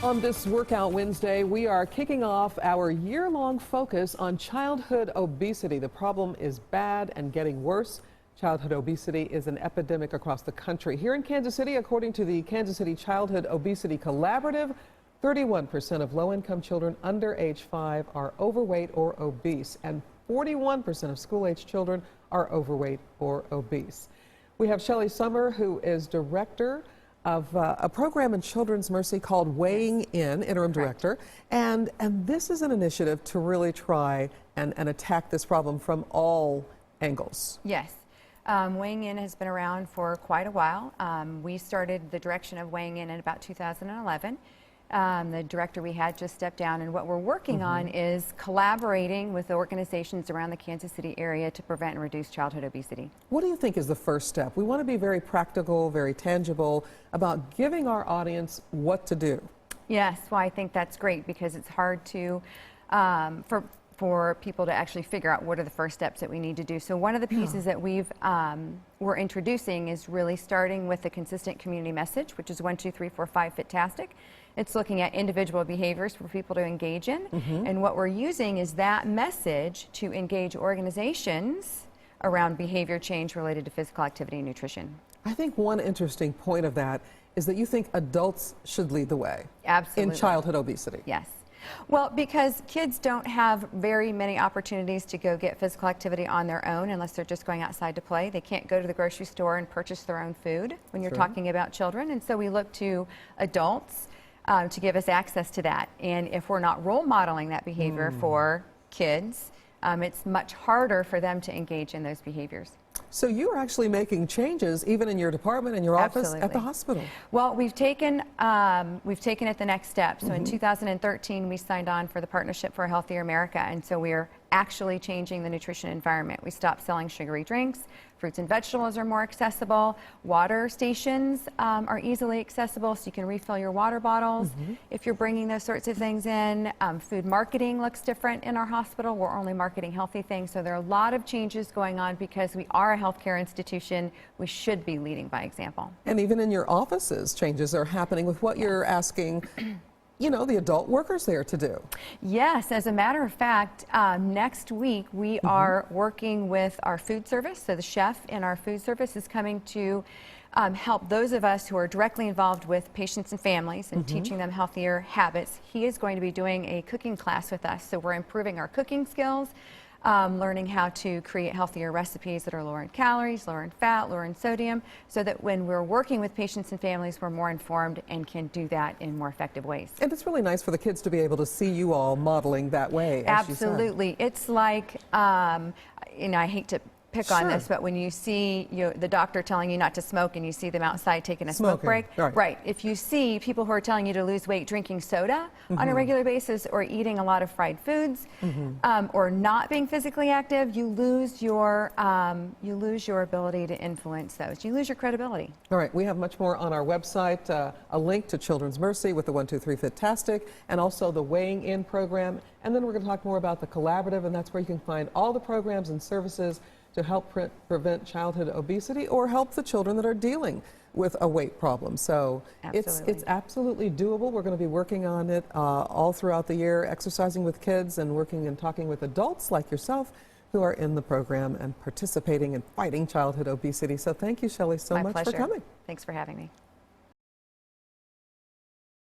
On this Workout Wednesday, we are kicking off our year-long focus on childhood obesity. The problem is bad and getting worse. Childhood obesity is an epidemic across the country. Here in Kansas City, according to the Kansas City Childhood Obesity Collaborative, 31% of low-income children under age 5 are overweight or obese, and 41% of school-age children are overweight or obese. We have Shelley Summer, who is director of a program in Children's Mercy called Weighing In, interim director, and this is an initiative to really try and attack this problem from all angles. Yes. Weighing In has been around for quite a while. We started the direction of Weighing In about 2011. The director we had just stepped down, and what we're working on is collaborating with the organizations around the Kansas City area to prevent and reduce childhood obesity. What do you think is the first step? We want to be very practical, very tangible about giving our audience what to do. Yes, well, I think that's great because it's hard to, for people to actually figure out what are the first steps that we need to do. So one of the pieces that we're introducing is really starting with the consistent community message, which is 1, 2, 3, 4, 5 Fit-Tastic. It's looking at individual behaviors for people to engage in. And what we're using is that message to engage organizations around behavior change related to physical activity and nutrition. I think one interesting point of that is that you think adults should lead the way. Absolutely. In childhood obesity. Yes. Well, because kids don't have very many opportunities to go get physical activity on their own unless they're just going outside to play. They can't go to the grocery store and purchase their own food when you're talking about children. And so we look to adults to give us access to that. And if we're not role modeling that behavior for kids, it's much harder for them to engage in those behaviors. So you are actually making changes even in your department and your office at the hospital. Well, we've taken it the next step. So in 2013, we signed on for the Partnership for a Healthier America, and so we're actually changing the nutrition environment. We stopped selling sugary drinks. Fruits and vegetables are more accessible. Water stations are easily accessible, so you can refill your water bottles if you're bringing those sorts of things in. Food marketing looks different in our hospital. We're only marketing healthy things. So there are a lot of changes going on because we are a healthcare institution. We should be leading by example. And even in your offices, changes are happening with what you're asking the adult workers there to do. Yes, as a matter of fact, next week we are working with our food service. So the chef in our food service is coming to help those of us who are directly involved with patients and families and teaching them healthier habits. He is going to be doing a cooking class with us. So we're improving our cooking skills, learning how to create healthier recipes that are lower in calories, lower in fat, lower in sodium, so that when we're working with patients and families, we're more informed and can do that in more effective ways. And it's really nice for the kids to be able to see you all modeling that way. Absolutely. It's like, I hate to pick on this, but when you see the doctor telling you not to smoke and you see them outside taking a smoke break, right. If you see people who are telling you to lose weight drinking soda on a regular basis or eating a lot of fried foods or not being physically active, you lose your ability to influence those. You lose your credibility. All right, we have much more on our website, a link to Children's Mercy with the 1, 2, 3 Fit-Tastic and also the Weighing In program. And then we're going to talk more about the collaborative, and that's where you can find all the programs and services to help prevent childhood obesity or help the children that are dealing with a weight problem. So it's absolutely doable. We're going to be working on it all throughout the year, exercising with kids and working and talking with adults like yourself who are in the program and participating in fighting childhood obesity. So thank you, Shelley, so much for coming. Thanks for having me.